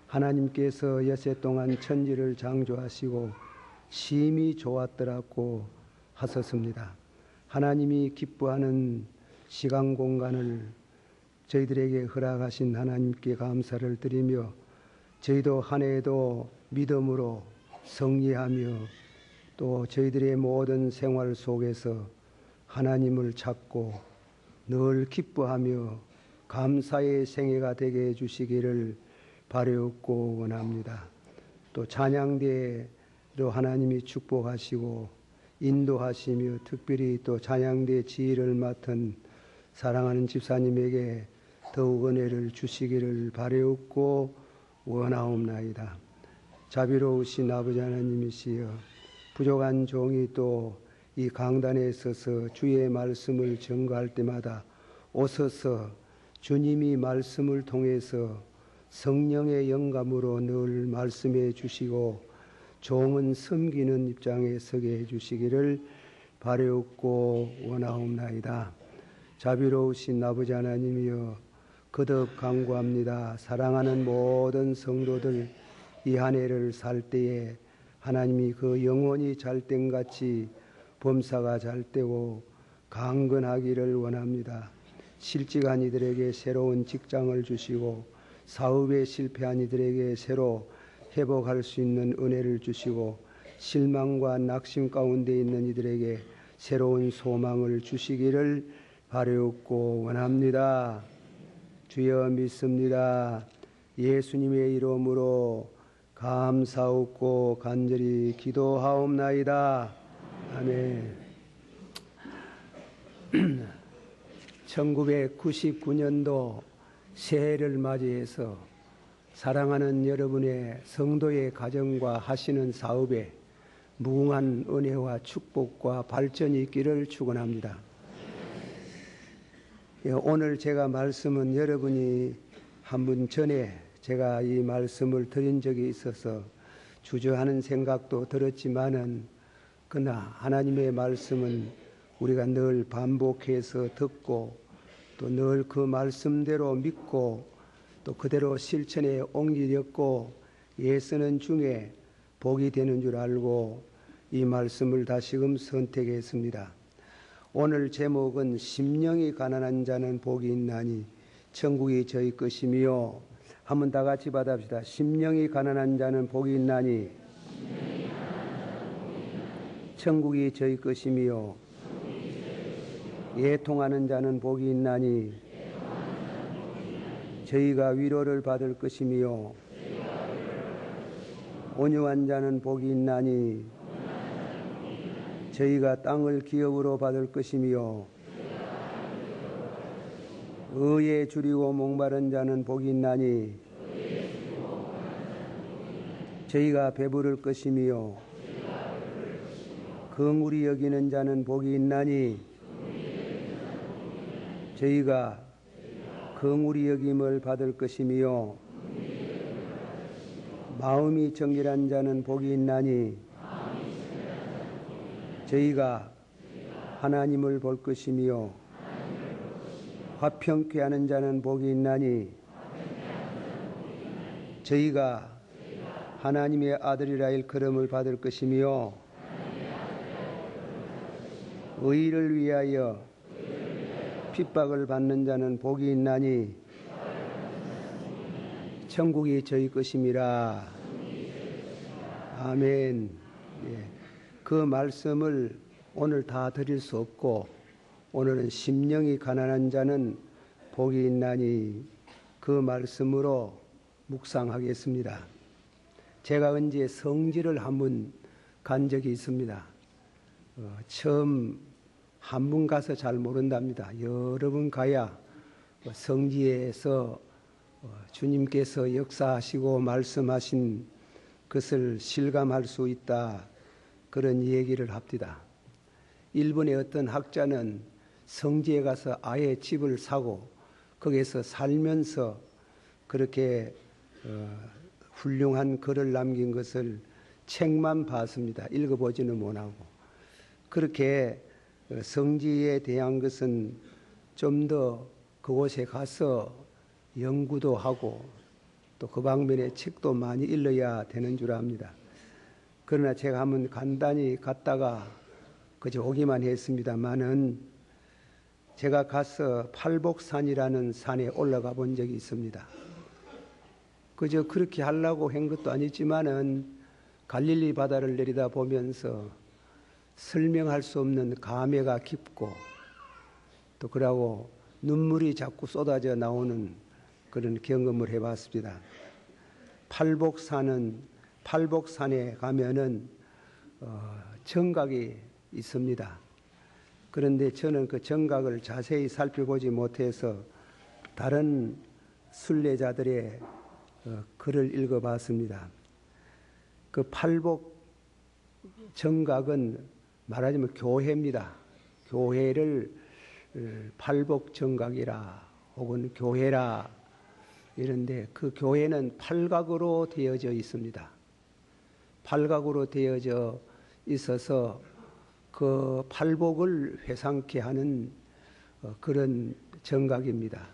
하나님께서 여세 동안 천지를 창조하시고 심히 좋았더라고 하셨습니다. 하나님이 기뻐하는 시간 공간을 저희들에게 허락하신 하나님께 감사를 드리며 저희도 한 해에도 믿음으로 승리하며 또 저희들의 모든 생활 속에서 하나님을 찾고 늘 기뻐하며 감사의 생애가 되게 해주시기를 바라옵고 원합니다. 또 찬양대로 하나님이 축복하시고 인도하시며 특별히 또 찬양대 지휘를 맡은 사랑하는 집사님에게 더욱 은혜를 주시기를 바라옵고 원하옵나이다. 자비로우신 아버지 하나님이시여, 부족한 종이 또 이 강단에 서서 주의 말씀을 전가할 때마다 오셔서 주님이 말씀을 통해서 성령의 영감으로 늘 말씀해 주시고 종은 섬기는 입장에 서게 해 주시기를 바라옵고 원하옵나이다. 자비로우신 아버지 하나님이여, 거듭 간구합니다. 사랑하는 모든 성도들 이 한 해를 살 때에 하나님이 그 영혼이 잘됨같이 범사가 잘되고 강건하기를 원합니다. 실직한 이들에게 새로운 직장을 주시고 사업에 실패한 이들에게 새로 회복할 수 있는 은혜를 주시고 실망과 낙심 가운데 있는 이들에게 새로운 소망을 주시기를 바라옵고 원합니다. 주여 믿습니다. 예수님의 이름으로 감사옵고 간절히 기도하옵나이다. 아멘. 1999년도 새해를 맞이해서 사랑하는 여러분의 성도의 가정과 하시는 사업에 무궁한 은혜와 축복과 발전이 있기를 축원합니다. 오늘 제가 말씀은 여러분이 한 분 전에 제가 이 말씀을 드린 적이 있어서 주저하는 생각도 들었지만은 그러나 하나님의 말씀은 우리가 늘 반복해서 듣고 또 늘 그 말씀대로 믿고 또 그대로 실천에 옮기렸고 애쓰는 중에 복이 되는 줄 알고 이 말씀을 다시금 선택했습니다. 오늘 제목은 심령이 가난한 자는 복이 있나니 천국이 저희 것이며, 한번 다 같이 받아봅시다. 심령이 가난한 자는 복이 있나니 천국이 저희 것이며, 애통하는 자는 복이 있나니 저희가 위로를 받을 것이며, 온유한 자는 복이 있나니 저희가 땅을 기업으로 받을 것이며, 의에 줄이고 목마른 자는 복이 있나니 저희가 배부를 것이며, 긍휼히 여기는 자는 복이 있나니 저희가 긍휼히 여김을 받을 것이며, 마음이 정결한 자는 복이 있나니 저희가 하나님을 볼 것이며, 화평케 하는 자는 복이 있나니 저희가 하나님의 아들이라 일컬음을 받을 것이며, 의를 위하여 핍박을 받는 자는 복이 있나니 천국이 저희 것임이라. 아멘. 그 말씀을 오늘 다 드릴 수 없고, 오늘은 심령이 가난한 자는 복이 있나니 그 말씀으로 묵상하겠습니다. 제가 언제 성지를 한번 간 적이 있습니다. 처음 한 번 가서 잘 모른답니다. 여러 번 가야 성지에서 주님께서 역사하시고 말씀하신 것을 실감할 수 있다, 그런 얘기를 합니다. 일본의 어떤 학자는 성지에 가서 아예 집을 사고 거기에서 살면서 그렇게 훌륭한 글을 남긴 것을 책만 봤습니다. 읽어보지는 못하고. 그렇게 성지에 대한 것은 좀 더 그곳에 가서 연구도 하고 또 그 방면에 책도 많이 읽어야 되는 줄 압니다. 그러나 제가 한번 간단히 갔다가 그저 오기만 했습니다만은 제가 가서 팔복산이라는 산에 올라가 본 적이 있습니다. 그저 그렇게 하려고 한 것도 아니지만은 갈릴리 바다를 내리다 보면서 설명할 수 없는 감회가 깊고 또 그러고 눈물이 자꾸 쏟아져 나오는 그런 경험을 해봤습니다. 팔복산에 가면은 정각이 있습니다. 그런데 저는 그 정각을 자세히 살펴보지 못해서 다른 순례자들의 글을 읽어봤습니다. 그 팔복 정각은 말하자면 교회입니다. 교회를 팔복 정각이라 혹은 교회라 이런데 그 교회는 팔각으로 되어져 있습니다. 팔각으로 되어져 있어서 그 팔복을 회상케 하는 그런 정각입니다.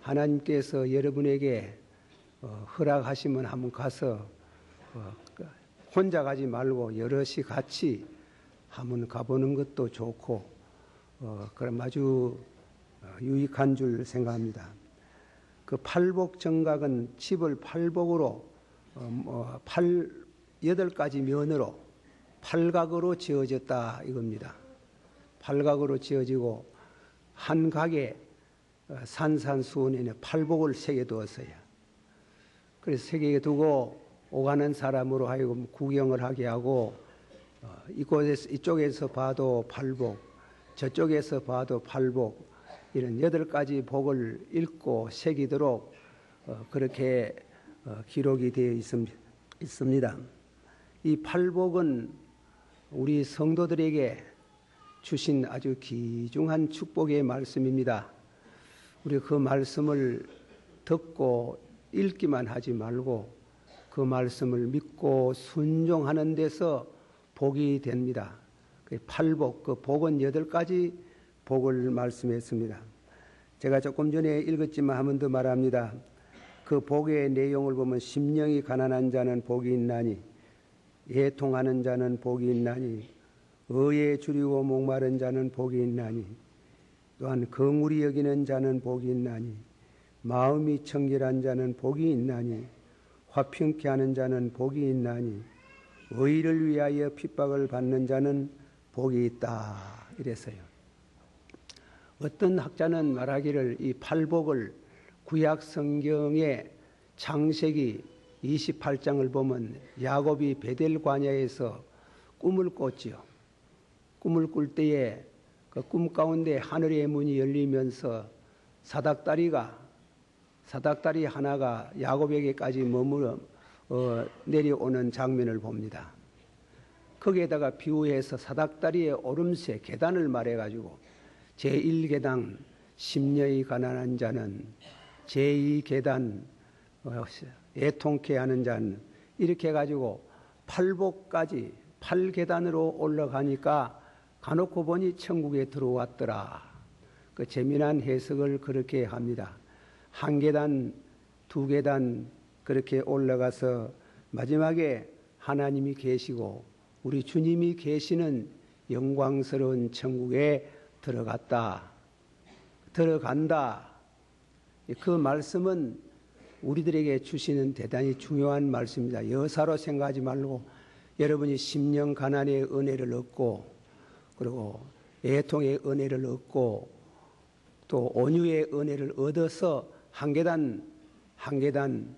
하나님께서 여러분에게 허락하시면 한번 가서 혼자 가지 말고 여럿이 같이 한번 가보는 것도 좋고 그럼 아주 유익한 줄 생각합니다. 그 팔복 정각은 집을 팔복으로 8가지 면으로 팔각으로 지어졌다 이겁니다. 팔각으로 지어지고 한 각에 산산수훈에는 팔복을 새겨두었어요. 그래서 새겨두고 오가는 사람으로 하여금 구경을 하게 하고 이쪽에서 봐도 팔복, 저쪽에서 봐도 팔복 이런 8가지 복을 읽고 새기도록 그렇게 기록이 되어 있습니다. 이 팔복은 우리 성도들에게 주신 아주 귀중한 축복의 말씀입니다. 우리 그 말씀을 듣고 읽기만 하지 말고 그 말씀을 믿고 순종하는 데서 복이 됩니다. 팔복, 그 복은 8가지 복을 말씀했습니다. 제가 조금 전에 읽었지만 한 번 더 말합니다. 그 복의 내용을 보면 심령이 가난한 자는 복이 있나니 애통하는 자는 복이 있나니 의에 줄이고 목마른 자는 복이 있나니 또한 긍휼히 여기는 자는 복이 있나니 마음이 청결한 자는 복이 있나니 화평케 하는 자는 복이 있나니 의를 위하여 핍박을 받는 자는 복이 있다 이랬어요. 어떤 학자는 말하기를 이 팔복을 구약 성경의 창세기 28장을 보면 야곱이 베델 광야에서 꿈을 꿨지요. 꿈을 꿀 때에 그 꿈 가운데 하늘의 문이 열리면서 사닥다리 하나가 야곱에게까지 머물러 내려오는 장면을 봅니다. 거기에다가 비유해서 사닥다리의 오름세 계단을 말해가지고 제1계단 심령이 가난한 자는 제2계단 애통케 하는 자는 이렇게 해가지고 팔복까지 8계단으로 올라가니까 가놓고 보니 천국에 들어왔더라. 그 재미난 해석을 그렇게 합니다. 1계단, 2계단 그렇게 올라가서 마지막에 하나님이 계시고 우리 주님이 계시는 영광스러운 천국에 들어간다. 그 말씀은 우리들에게 주시는 대단히 중요한 말씀입니다. 여사로 생각하지 말고 여러분이 심령 가난의 은혜를 얻고 그리고 애통의 은혜를 얻고 또 온유의 은혜를 얻어서 한 계단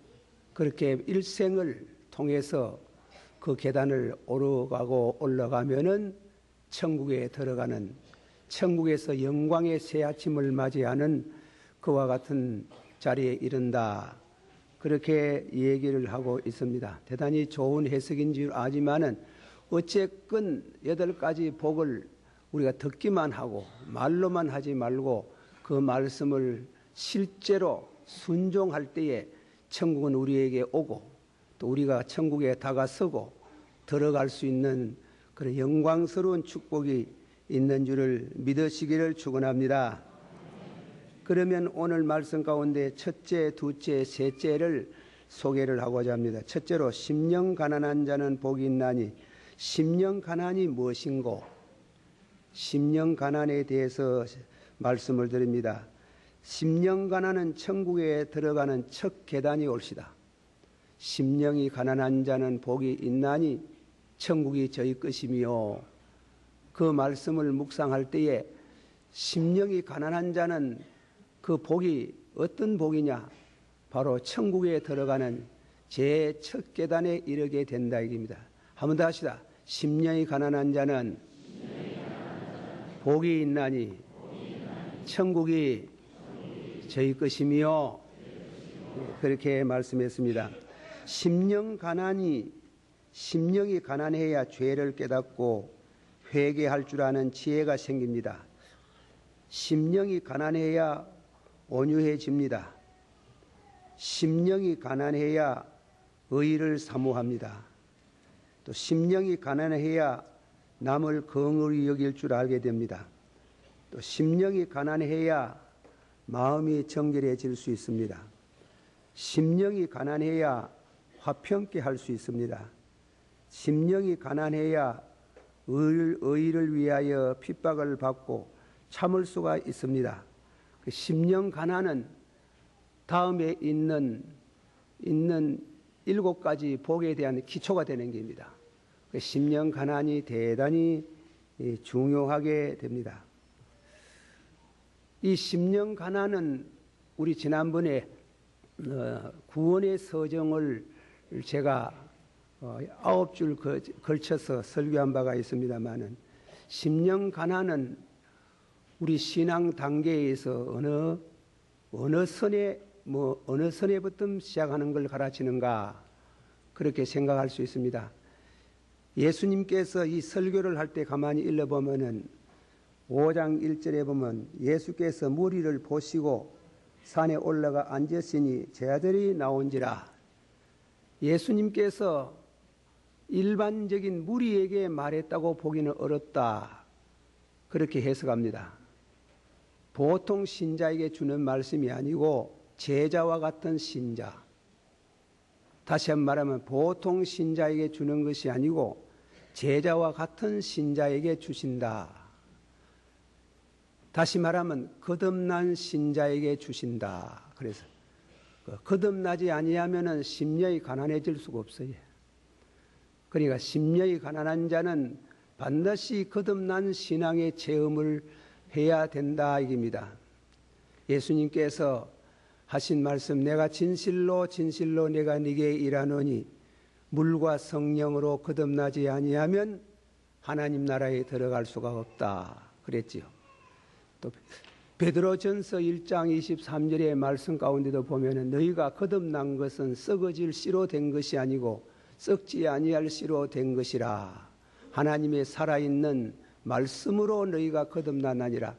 그렇게 일생을 통해서 그 계단을 오르가고 올라가면은 천국에 들어가는 천국에서 영광의 새 아침을 맞이하는 그와 같은 자리에 이른다. 그렇게 얘기를 하고 있습니다. 대단히 좋은 해석인 줄 아지만은 어쨌건 8가지 복을 우리가 듣기만 하고 말로만 하지 말고 그 말씀을 실제로 순종할 때에 천국은 우리에게 오고 또 우리가 천국에 다가서고 들어갈 수 있는 그런 영광스러운 축복이 있는 줄을 믿으시기를 축원합니다. 그러면 오늘 말씀 가운데 첫째, 둘째, 셋째를 소개를 하고자 합니다. 첫째로 심령 가난한 자는 복이 있나니, 심령 가난이 무엇인고, 심령 가난에 대해서 말씀을 드립니다. 심령 가난은 천국에 들어가는 첫 계단이 올시다. 심령이 가난한 자는 복이 있나니 천국이 저희 것이며, 그 말씀을 묵상할 때에 심령이 가난한 자는 그 복이 어떤 복이냐? 바로 천국에 들어가는 제 첫 계단에 이르게 된다 이깁니다. 한 번 더 합시다. 심령이 가난한 자는 복이 있나니 천국이 저희 것이며, 그렇게 말씀했습니다. 심령이 가난해야 죄를 깨닫고 회개할 줄 아는 지혜가 생깁니다. 심령이 가난해야 온유해집니다. 심령이 가난해야 의를 사모합니다. 또 심령이 가난해야 남을 긍휼히 여길 줄 알게 됩니다. 또 심령이 가난해야 마음이 정결해질 수 있습니다. 심령이 가난해야 화평케 할 수 있습니다. 심령이 가난해야 의를 위하여 핍박을 받고 참을 수가 있습니다. 그 심령 가난은 다음에 있는 7가지 복에 대한 기초가 되는 것입니다. 그 심령 가난이 대단히 중요하게 됩니다. 이 심령 가난은 우리 지난번에 구원의 서정을 제가 9줄 걸쳐서 설교한 바가 있습니다마는, 심령 가난은 우리 신앙 단계에서 어느 선에부터 시작하는 걸 가르치는가, 그렇게 생각할 수 있습니다. 예수님께서 이 설교를 할 때 가만히 읽어보면은 5장 1절에 보면 예수께서 무리를 보시고 산에 올라가 앉으시니 제자들이 나온지라. 예수님께서 일반적인 무리에게 말했다고 보기는 어렵다, 그렇게 해석합니다. 보통 신자에게 주는 말씀이 아니고 제자와 같은 신자, 다시 한번 말하면 보통 신자에게 주는 것이 아니고 제자와 같은 신자에게 주신다. 다시 말하면 거듭난 신자에게 주신다. 그래서 거듭나지 아니하면은 심령이 가난해질 수가 없어요. 그러니까 심령이 가난한 자는 반드시 거듭난 신앙의 체험을 해야 된다 이깁니다. 예수님께서 하신 말씀, 내가 진실로 진실로 내가 네게 이르노니 물과 성령으로 거듭나지 아니하면 하나님 나라에 들어갈 수가 없다 그랬지요. 또 베드로전서 1장 23절의 말씀 가운데도 보면은 너희가 거듭난 것은 썩어질 씨로 된 것이 아니고 썩지 아니할 씨로 된 것이라. 하나님의 살아있는 말씀으로 너희가 거듭나나니라.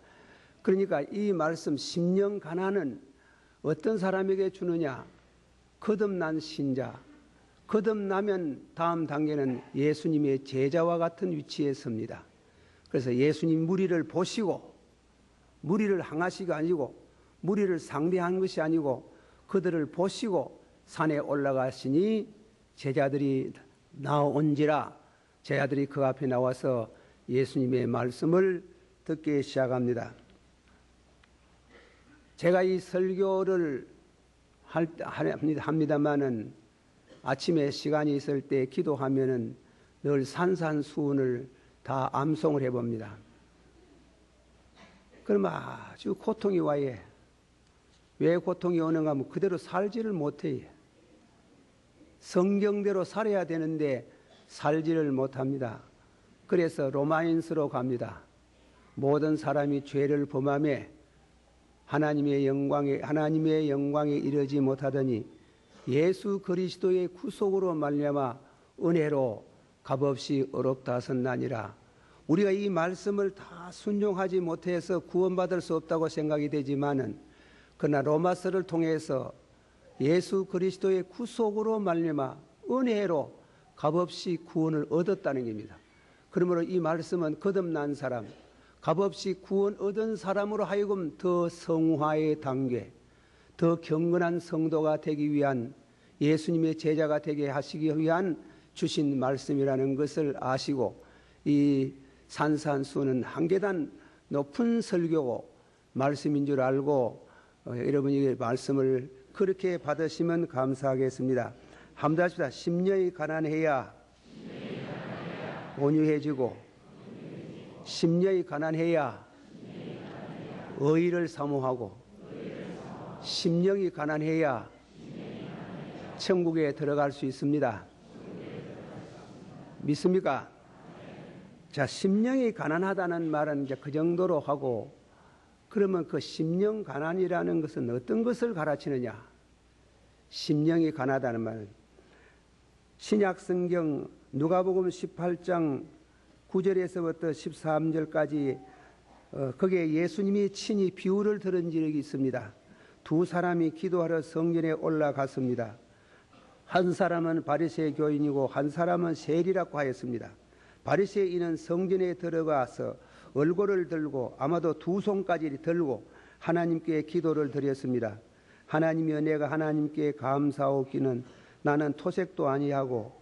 그러니까 이 말씀 심령 가난은 어떤 사람에게 주느냐? 거듭난 신자. 거듭나면 다음 단계는 예수님의 제자와 같은 위치에 섭니다. 그래서 예수님 무리를 보시고, 무리를 향하시가 아니고 무리를 상대한 것이 아니고 그들을 보시고 산에 올라가시니 제자들이 나온지라. 제자들이 그 앞에 나와서 예수님의 말씀을 듣기 시작합니다. 제가 이 설교를 합니다마는 아침에 시간이 있을 때 기도하면은 늘 산산수훈을 다 암송을 해봅니다. 그러면 아주 고통이 와요. 왜 고통이 오는가 하면 그대로 살지를 못해요. 성경대로 살아야 되는데 살지를 못합니다. 그래서 로마인서로 갑니다. 모든 사람이 죄를 범하며 하나님의 영광에 이르지 못하더니 예수 그리스도의 구속으로 말미암아 은혜로 값없이 어렵다 하셨나니라. 우리가 이 말씀을 다 순종하지 못해서 구원받을 수 없다고 생각이 되지만은, 그러나 로마서를 통해서 예수 그리스도의 구속으로 말미암아 은혜로 값없이 구원을 얻었다는 겁니다. 그러므로 이 말씀은 거듭난 사람, 값없이 구원 얻은 사람으로 하여금 더 성화의 단계, 더 경건한 성도가 되기 위한 예수님의 제자가 되게 하시기 위한 주신 말씀이라는 것을 아시고 이 산산수는 한 계단 높은 설교고 말씀인 줄 알고 여러분이 말씀을 그렇게 받으시면 감사하겠습니다. 함께 합시다. 심령이 가난해야 온유해지고 심령이 가난해야 의를 사모하고 심령이 가난해야 천국에 들어갈 수 있습니다. 믿습니까? 자, 심령이 가난하다는 말은 이제 그 정도로 하고, 그러면 그 심령 가난이라는 것은 어떤 것을 가르치느냐? 심령이 가난하다는 말은 신약 성경 누가복음 18장 9절에서부터 13절까지 거기에 예수님이 친히 비유를 들은 적이 있습니다. 두 사람이 기도하러 성전에 올라갔습니다. 한 사람은 바리새의 교인이고 한 사람은 세리라고 하였습니다. 바리새인은 성전에 들어가서 얼굴을 들고 아마도 두 손까지 들고 하나님께 기도를 드렸습니다. 하나님이여, 내가 하나님께 감사하옵기는 나는 토색도 아니하고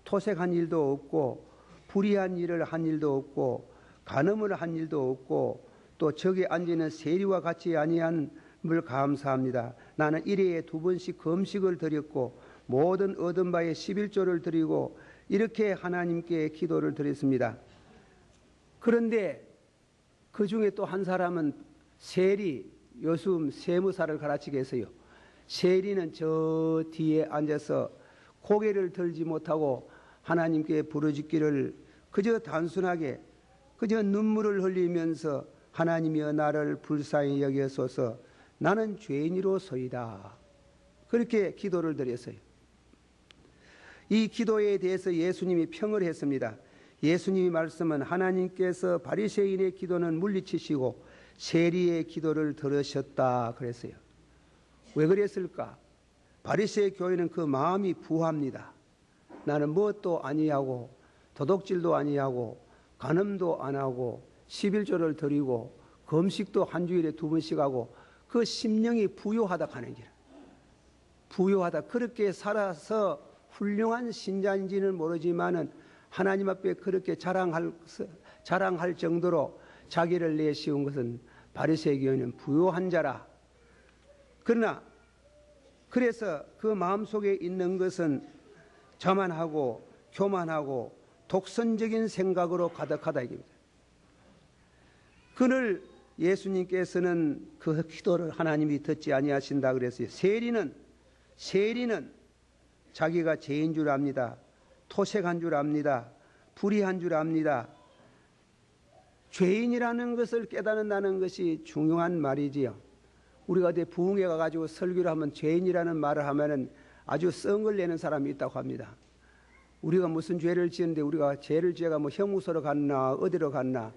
토색한 일도 없고 불의한 일을 한 일도 없고 간음을 한 일도 없고 또 저기 앉는 세리와 같이 아니함을 감사합니다. 나는 일회에 2번씩 금식을 드렸고 모든 얻은 바에 11조를 드리고 이렇게 하나님께 기도를 드렸습니다. 그런데 그 중에 또 한 사람은 세리, 요즘 세무사를 가르치게 했어요. 세리는 저 뒤에 앉아서 고개를 들지 못하고 하나님께 부르짖기를 그저 단순하게 그저 눈물을 흘리면서 하나님이여, 나를 불쌍히 여기소서, 나는 죄인이로소이다. 그렇게 기도를 드렸어요. 이 기도에 대해서 예수님이 평을 했습니다. 예수님이 말씀은 하나님께서 바리새인의 기도는 물리치시고 세리의 기도를 들으셨다 그랬어요. 왜 그랬을까? 바리새의 교회는 그 마음이 부합니다. 나는 무엇도 아니하고 도둑질도 아니하고 간음도 안 하고 11조를 드리고 금식도 한 주일에 2번씩 하고 그 심령이 부요하다 하는 길. 부요하다. 그렇게 살아서 훌륭한 신자인지는 모르지만은 하나님 앞에 그렇게 자랑할 정도로 자기를 내세운 것은 바리새의 교회는 부요한 자라. 그러나 그래서 그 마음속에 있는 것은 자만하고 교만하고 독선적인 생각으로 가득하다 이겁니다. 그를 예수님께서는 그 기도를 하나님이 듣지 아니하신다 그랬어요. 세리는 자기가 죄인 줄 압니다. 토색한 줄 압니다. 불의한 줄 압니다. 죄인이라는 것을 깨닫는다는 것이 중요한 말이지요. 우리가 어디 부흥회 가가지고 설교를 하면 죄인이라는 말을 하면은 아주 썽을 내는 사람이 있다고 합니다. 우리가 무슨 죄를 지었는데 우리가 죄를 지어가 뭐 형무소로 갔나 어디로 갔나.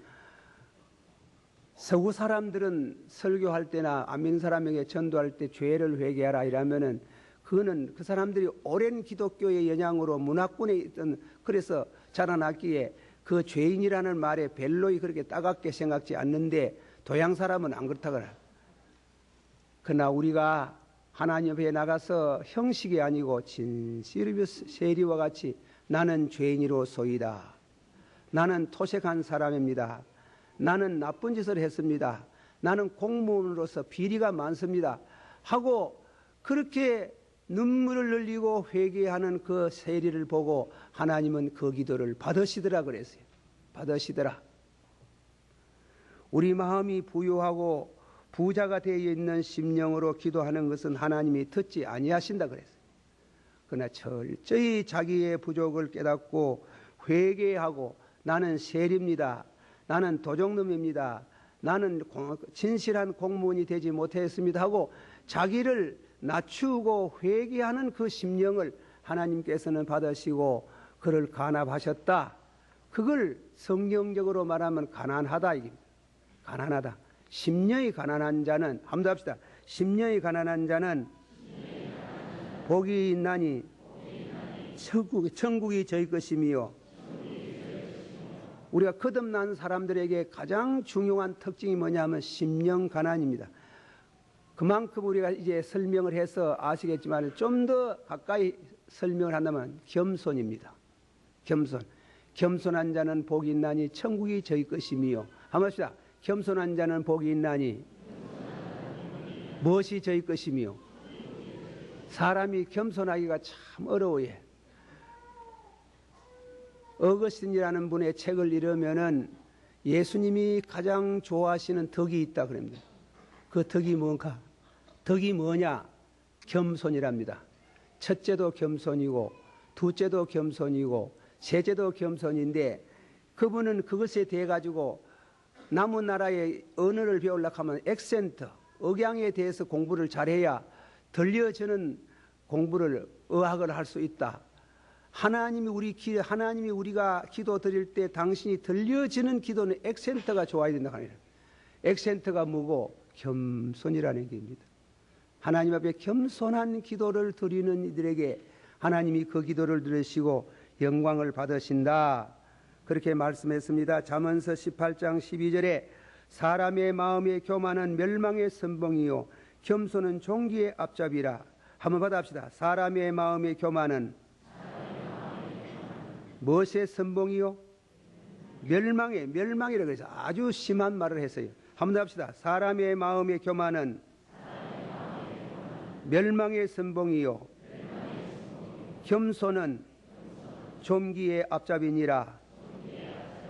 서구 사람들은 설교할 때나 안 믿는 사람에게 전도할 때 죄를 회개하라 이러면은 그거는 그 사람들이 오랜 기독교의 영향으로 문화권에 있던 그래서 자라났기에 그 죄인이라는 말에 별로 그렇게 따갑게 생각지 않는데 도양 사람은 안 그렇다 그래. 그러나 우리가 하나님 앞에 나가서 형식이 아니고 진실의 세리와 같이 나는 죄인이로소이다. 나는 토색한 사람입니다. 나는 나쁜 짓을 했습니다. 나는 공무원으로서 비리가 많습니다. 하고 그렇게 눈물을 흘리고 회개하는 그 세리를 보고 하나님은 그 기도를 받으시더라 그랬어요. 받으시더라. 우리 마음이 부유하고 부자가 되어 있는 심령으로 기도하는 것은 하나님이 듣지 아니하신다 그랬어요. 그러나 철저히 자기의 부족을 깨닫고 회개하고 나는 세리입니다. 나는 도적놈입니다. 나는 진실한 공무원이 되지 못했습니다 하고 자기를 낮추고 회개하는 그 심령을 하나님께서는 받으시고 그를 간합하셨다. 그걸 성경적으로 말하면 가난하다 이깁니다. 가난하다. 심령이 가난한 자는 한번 더 합시다. 심령이 가난한 자는 복이 있나니 천국이 저희 것이며 우리가 거듭난 사람들에게 가장 중요한 특징이 뭐냐면 심령 가난입니다. 그만큼 우리가 이제 설명을 해서 아시겠지만 좀 더 가까이 설명을 한다면 겸손입니다. 겸손. 겸손한 자는 복이 있나니 천국이 저희 것이미요. 한번 합시다. 겸손한 자는 복이 있나니 무엇이 저희 것이미요. 사람이 겸손하기가 참 어려워요. 어거스틴이라는 분의 책을 읽으면은 예수님이 가장 좋아하시는 덕이 있다 그럽니다. 그 덕이 뭔가? 덕이 뭐냐? 겸손이랍니다. 첫째도 겸손이고 둘째도 겸손이고 셋째도 겸손인데 그분은 그것에 대해 가지고 남은 나라의 언어를 배우려고 하면 액센트, 억양에 대해서 공부를 잘해야 들려주는 공부를 의학을 할 수 있다. 하나님이 우리가 기도 드릴 때 당신이 들려지는 기도는 액센트가 좋아야 된다고 합니다. 액센트가 뭐고? 겸손이라는 얘기입니다. 하나님 앞에 겸손한 기도를 드리는 이들에게 하나님이 그 기도를 들으시고 영광을 받으신다. 그렇게 말씀했습니다. 잠언서 18장 12절에 사람의 마음의 교만은 멸망의 선봉이요 겸손은 종기의 앞잡이라. 한번 받아봅시다. 사람의 마음의 교만은 무엇의 선봉이요? 멸망이라고 해서 아주 심한 말을 했어요. 한번 더 합시다. 사람의 마음의 교만은 멸망의 선봉이요 겸손은 좀기의 앞잡이니라.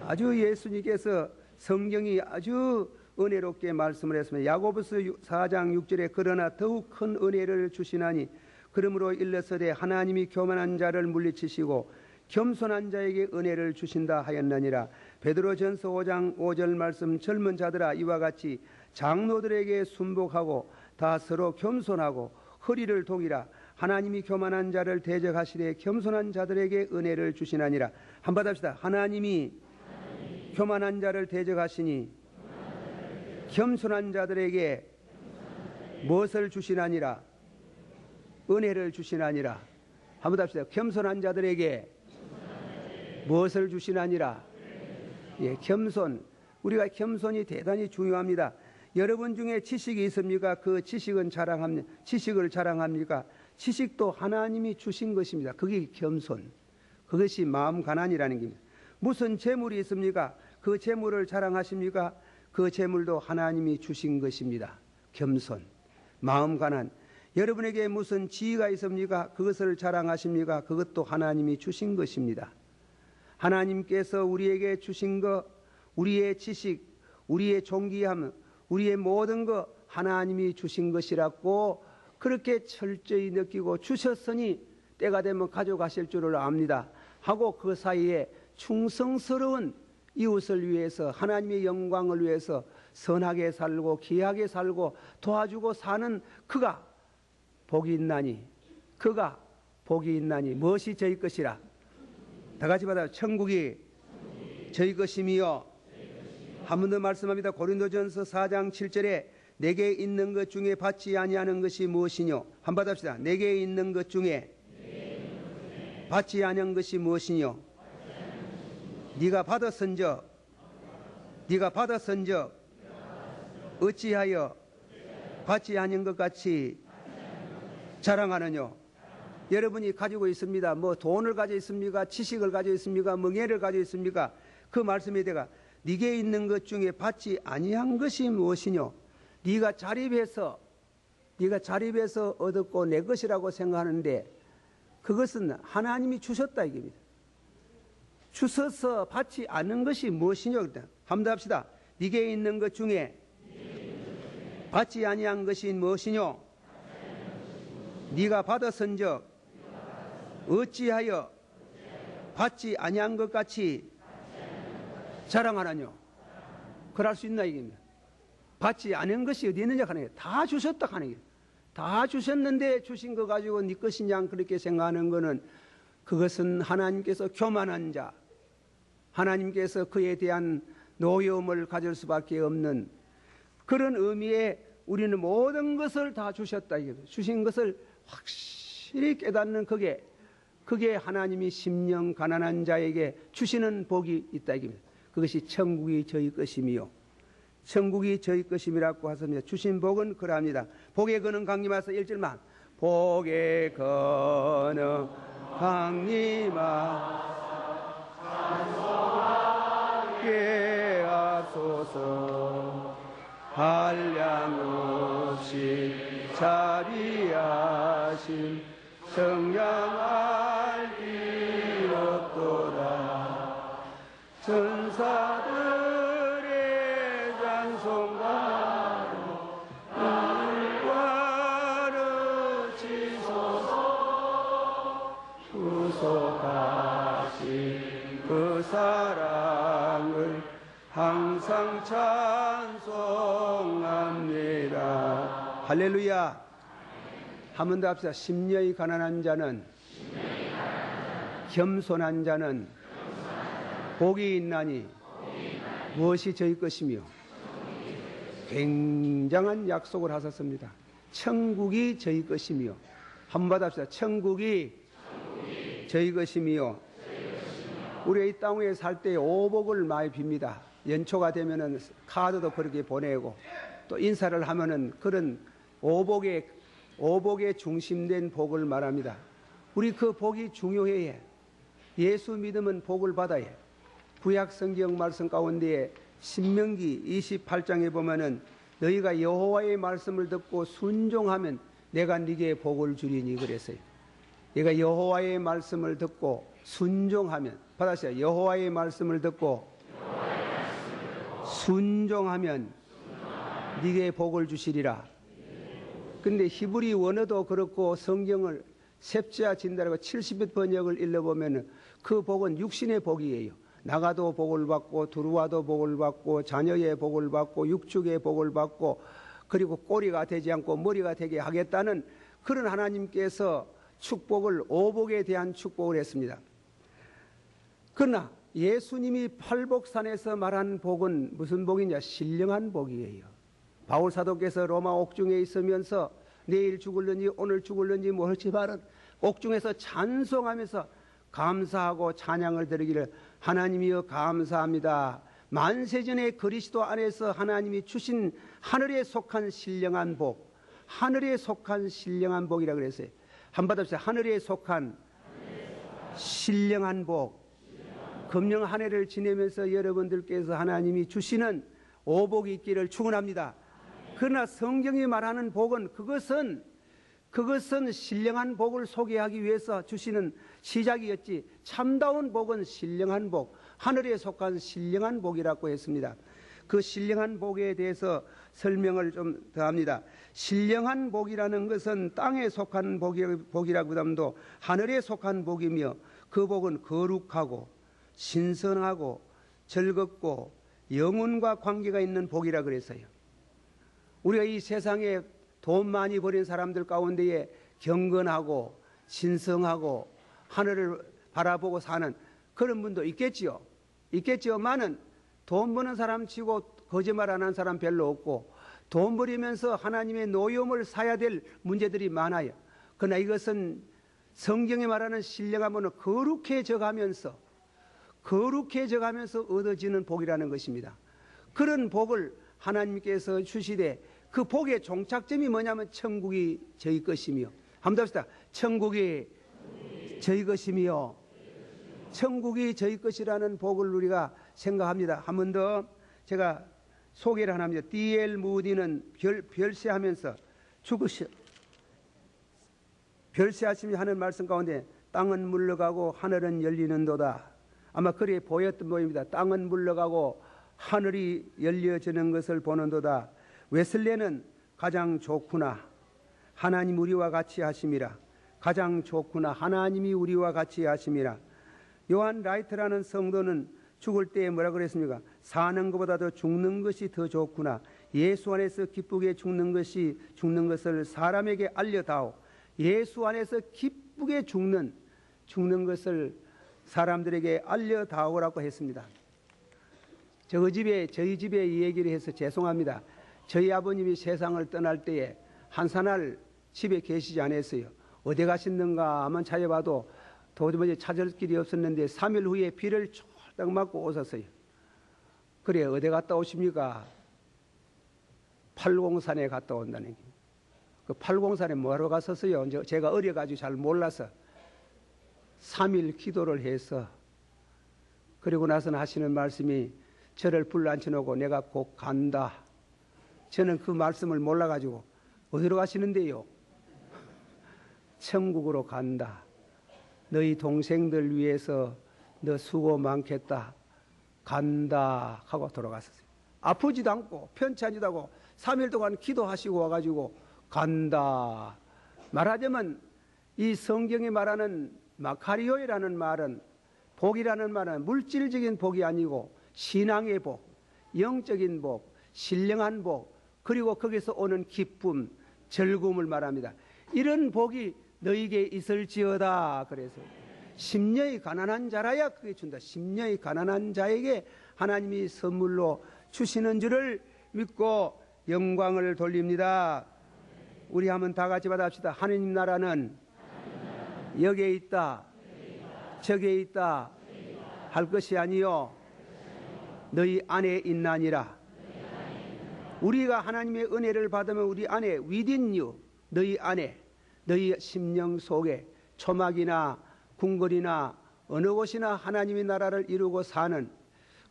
아주 예수님께서 성경이 아주 은혜롭게 말씀을 했습니다. 야고보서 4장 6절에 그러나 더욱 큰 은혜를 주시나니 그러므로 일러서되 하나님이 교만한 자를 물리치시고 겸손한 자에게 은혜를 주신다 하였느니라. 베드로전서 5장 5절 말씀 젊은 자들아 이와 같이 장로들에게 순복하고 다 서로 겸손하고 허리를 동이라. 하나님이 교만한 자를 대적하시되 겸손한 자들에게 은혜를 주시나니라. 한번 합시다. 하나님이 교만한 자를 대적하시니 겸손한 자들에게 무엇을 주시나니라? 은혜를 주시나니라. 한번 합시다. 겸손한 자들에게 무엇을 주시나니라? 예, 겸손. 우리가 겸손이 대단히 중요합니다. 여러분 중에 지식이 있습니까? 그 지식을 자랑합니까? 지식도 하나님이 주신 것입니다. 그게 겸손. 그것이 마음 가난이라는 겁니다. 무슨 재물이 있습니까? 그 재물을 자랑하십니까? 그 재물도 하나님이 주신 것입니다. 겸손, 마음 가난. 여러분에게 무슨 지위가 있습니까? 그것을 자랑하십니까? 그것도 하나님이 주신 것입니다. 하나님께서 우리에게 주신 것, 우리의 지식, 우리의 존귀함, 우리의 모든 것 하나님이 주신 것이라고 그렇게 철저히 느끼고 주셨으니 때가 되면 가져가실 줄을 압니다. 하고 그 사이에 충성스러운 이웃을 위해서 하나님의 영광을 위해서 선하게 살고 귀하게 살고 도와주고 사는 그가 복이 있나니 무엇이 저희 것이라. 다 같이 받아. 천국이 저희 것이며. 한 번 더 말씀합니다. 고린도전서 4장 7절에 내게 있는 것 중에 받지 아니하는 것이 무엇이뇨? 한 번 받읍시다. 내게 있는 것 중에 받지 아니한 것이 무엇이뇨? 네가 받았은적 어찌하여 받지 아니한 것 같이 자랑하느뇨? 여러분이 가지고 있습니다. 뭐 돈을 가지고 있습니까? 지식을 가지고 있습니까? 명예를 가지고 있습니까? 그 말씀에 대가 네게 있는 것 중에 받지 아니한 것이 무엇이뇨? 네가 자립해서 얻었고 내 것이라고 생각하는데 그것은 하나님이 주셨다 이겁니다. 주셔서 받지 않은 것이 무엇이뇨? 한번 더 합시다. 네게 있는 것 중에 받지 아니한 것이 무엇이뇨? 네가 받았은적 어찌하여 받지 아니한 것 같이 자랑하나뇨? 그럴 수 있나 이겁니다. 받지 않은 것이 어디 있느냐 하는 게 다 주셨다 하는 게. 다 주셨는데 주신 거 가지고 네 것이냐 그렇게 생각하는 거는 그것은 하나님께서 교만한 자, 하나님께서 그에 대한 노여움을 가질 수밖에 없는 그런 의미에 우리는 모든 것을 다 주셨다 이겁니다. 주신 것을 확실히 깨닫는 그게 하나님이 심령 가난한 자에게 주시는 복이 있다 이겁니다. 그것이 천국이 저희 것이며 천국이 저희 것임이라고 하십니다. 주신 복은 그러합니다. 복의 근원 강림하서 1절만 복의 근원 강림하게 하소서. 한량없이 자비하심 성량할 길 없도다. 천사들의 찬송가로 물과를 치소서. 구속하신 그 사랑을 항상 찬송합니다. 할렐루야. 한 번 더 합시다. 심령이 가난한 자는 겸손한 자는 복이 있나니 무엇이 저희 것이며. 굉장한 약속을 하셨습니다. 천국이 저희 것이며. 한 번 더 합시다. 천국이 저희 것이며. 우리가 이 땅 위에 살 때 오복을 많이 빕니다. 연초가 되면은 카드도 그렇게 보내고 또 인사를 하면은 그런 오복에 중심된 복을 말합니다. 우리 그 복이 중요해요. 예수 믿으면 복을 받아요. 구약 성경 말씀 가운데 신명기 28장에 보면은 너희가 여호와의 말씀을 듣고 순종하면 내가 네게 복을 주리니 그랬어요. 내가 여호와의 말씀을 듣고 순종하면, 받았어요. 여호와의 말씀을 듣고 순종하면 네게 복을 주시리라. 근데 히브리 원어도 그렇고 성경을 septuaginta라고 70여 번역을 읽어보면 그 복은 육신의 복이에요. 나가도 복을 받고 들어와도 복을 받고 자녀의 복을 받고 육축의 복을 받고 그리고 꼬리가 되지 않고 머리가 되게 하겠다는 그런 하나님께서 축복을, 오복에 대한 축복을 했습니다. 그러나 예수님이 팔복산에서 말한 복은 무슨 복이냐? 신령한 복이에요. 바울 사도께서 로마 옥중에 있으면서 내일 죽을는지 오늘 죽을는지 모르지만은 옥중에서 찬송하면서 감사하고 찬양을 드리기를 하나님이여 감사합니다. 만세전에 그리스도 안에서 하나님이 주신 하늘에 속한 신령한 복, 하늘에 속한 신령한 복이라고 그랬어요. 한번 받읍시다. 하늘에 속한 신령한 복. 금년 한 해를 지내면서 여러분들께서 하나님이 주시는 오복이 있기를 축원합니다. 그러나 성경이 말하는 복은 그것은 신령한 복을 소개하기 위해서 주시는 시작이었지, 참다운 복은 신령한 복, 하늘에 속한 신령한 복이라고 했습니다. 그 신령한 복에 대해서 설명을 좀 더 합니다. 신령한 복이라는 것은 땅에 속한 복이라기보다도 하늘에 속한 복이며 그 복은 거룩하고 신선하고 즐겁고 영혼과 관계가 있는 복이라 그랬어요. 우리가 이 세상에 돈 많이 버린 사람들 가운데에 경건하고 신성하고 하늘을 바라보고 사는 그런 분도 있겠지요. 있겠지만은 돈 버는 사람 치고 거짓말 안 하는 사람 별로 없고 돈 버리면서 하나님의 노여움을 사야 될 문제들이 많아요. 그러나 이것은 성경에 말하는 신령함은 거룩해져 가면서 얻어지는 복이라는 것입니다. 그런 복을 하나님께서 주시되 그 복의 종착점이 뭐냐면 천국이 저희 것이며, 한번 더 합시다. 천국이 저희 것이며, 천국이 저희 것이라는 복을 우리가 생각합니다. 한 번 더 제가 소개를 하나 합니다. D.L. 무디는 별세하면서 별세하시며 하는 말씀 가운데 땅은 물러가고 하늘은 열리는도다. 아마 그래 보였던 모입니다. 땅은 물러가고 하늘이 열려지는 것을 보는도다. 웨슬레는 가장 좋구나. 하나님 우리와 같이 하심이라. 가장 좋구나. 하나님이 우리와 같이 하심이라. 요한 라이트라는 성도는 죽을 때 뭐라 그랬습니까? 사는 것보다도 죽는 것이 더 좋구나. 예수 안에서 기쁘게 죽는 것을 사람에게 알려다오. 예수 안에서 기쁘게 죽는 것을 사람들에게 알려다오라고 했습니다. 저희 집에 이 얘기를 해서 죄송합니다. 저희 아버님이 세상을 떠날 때에 한사날 집에 계시지 않았어요. 어디 가셨는가 하면 찾아봐도 도저히 찾을 길이 없었는데 3일 후에 비를 쫄딱 맞고 오셨어요. 그래 어디 갔다 오십니까? 팔공산에 갔다 온다는 게. 그 팔공산에 뭐하러 갔었어요? 제가 어려가지고 잘 몰라서 3일 기도를 해서 그리고 나서는 하시는 말씀이 저를 불러앉혀놓고 내가 곧 간다. 저는 그 말씀을 몰라가지고 어디로 가시는데요? 천국으로 간다. 너희 동생들 위해서 너 수고 많겠다. 간다 하고 돌아갔었어요. 아프지도 않고 편찮지도 않고 3일 동안 기도하시고 와가지고 간다. 말하자면 이 성경이 말하는 마카리오이라는 말은, 복이라는 말은 물질적인 복이 아니고 신앙의 복, 영적인 복, 신령한 복, 그리고 거기서 오는 기쁨, 즐거움을 말합니다. 이런 복이 너에게 있을지어다. 그래서 심령이 가난한 자라야 그게 준다. 심령이 가난한 자에게 하나님이 선물로 주시는 줄을 믿고 영광을 돌립니다. 우리 한번 다 같이 받아봅시다. 하느님 나라는 여기에 있다, 저기에 있다 할 것이 아니요 너희 안에 있나니라. 우리가 하나님의 은혜를 받으면 우리 안에 within you, 너희 안에, 너희 심령 속에 초막이나 궁궐이나 어느 곳이나 하나님의 나라를 이루고 사는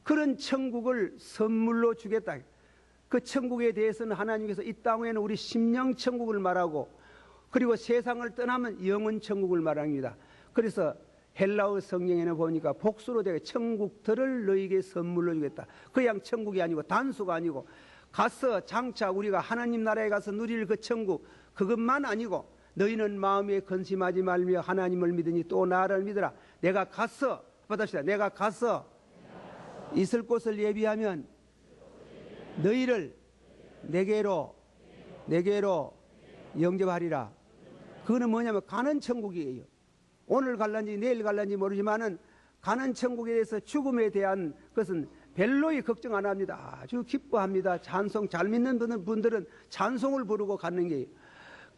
그런 천국을 선물로 주겠다. 그 천국에 대해서는 하나님께서 이 땅에는 우리 심령 천국을 말하고, 그리고 세상을 떠나면 영혼 천국을 말합니다. 그래서 헬라어 성경에는 보니까 복수로 되게 천국들을 너희에게 선물로 주겠다. 그냥 천국이 아니고 단수가 아니고 가서 장차 우리가 하나님 나라에 가서 누릴 그 천국, 그것만 아니고 너희는 마음에 근심하지 말며 하나님을 믿으니 또 나를 믿으라. 내가 가서, 받읍시다. 내가 가서 있을 곳을 예비하면 너희를 내게로 영접하리라. 그거는 뭐냐면 가는 천국이에요. 오늘 갈란지 내일 갈란지 모르지만은 가는 천국에 대해서 죽음에 대한 것은 별로이 걱정 안 합니다. 아주 기뻐합니다. 찬송 잘 믿는 분들은 찬송을 부르고 가는 게요.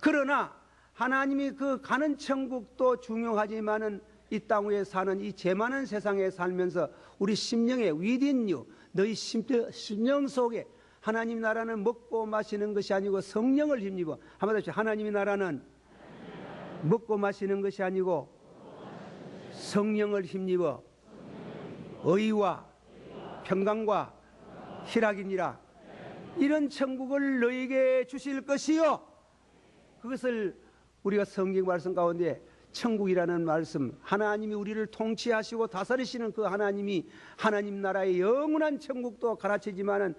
그러나 하나님이 그 가는 천국도 중요하지만은 이 땅 위에 사는 이 죄많은 세상에 살면서 우리 심령에 within you, 너희 심령 속에 하나님 나라는 먹고 마시는 것이 아니고 성령을 힘입어. 한마디로 하나님의 나라는 먹고 마시는 것이 아니고 성령을 힘입어 의와 평강과 희락이니라. 이런 천국을 너희에게 주실 것이요. 그것을 우리가 성경 말씀 가운데 천국이라는 말씀, 하나님이 우리를 통치하시고 다스리시는 그 하나님이 하나님 나라의 영원한 천국도 가르치지만은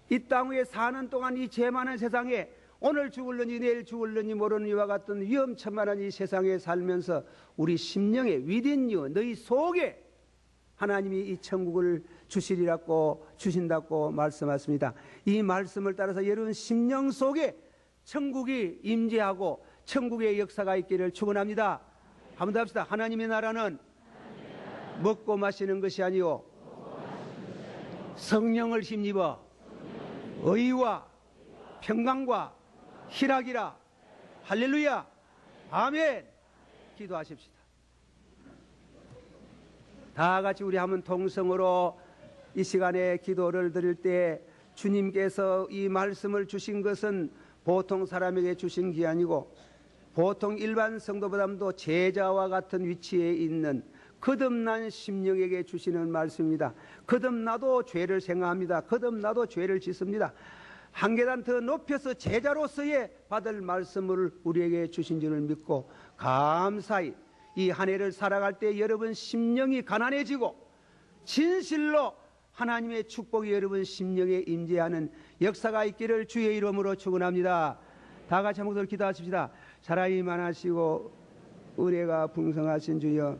이 땅 위에 사는 동안 이 죄 많은 세상에 오늘 죽을는지 내일 죽을는지 모르는 이와 같은 위험천만한 이 세상에 살면서 우리 심령에 within you, 너희 속에 하나님이 이 천국을 주시리라고 주신다고 말씀하십니다. 이 말씀을 따라서 여러분 심령 속에 천국이 임재하고 천국의 역사가 있기를 축원합니다. 한번 더 합시다. 하나님의 나라는 먹고 마시는 것이 아니요 성령을 힘입어 의와 평강과 희락이라. 할렐루야. 아멘. 기도하십시다. 다 같이 우리 한번 통성으로 이 시간에 기도를 드릴 때 주님께서 이 말씀을 주신 것은 보통 사람에게 주신 게 아니고 보통 일반 성도보다도 제자와 같은 위치에 있는 거듭난 심령에게 주시는 말씀입니다. 거듭나도 죄를 생각합니다. 거듭나도 죄를 짓습니다. 한 계단 더 높여서 제자로서의 받을 말씀을 우리에게 주신 줄을 믿고 감사히 이 한 해를 살아갈 때 여러분 심령이 가난해지고 진실로 하나님의 축복이 여러분 심령에 임재하는 역사가 있기를 주의 이름으로 축원합니다. 다 같이 한번 더 기도하십시다. 사랑이 많으시고 은혜가 풍성하신 주여,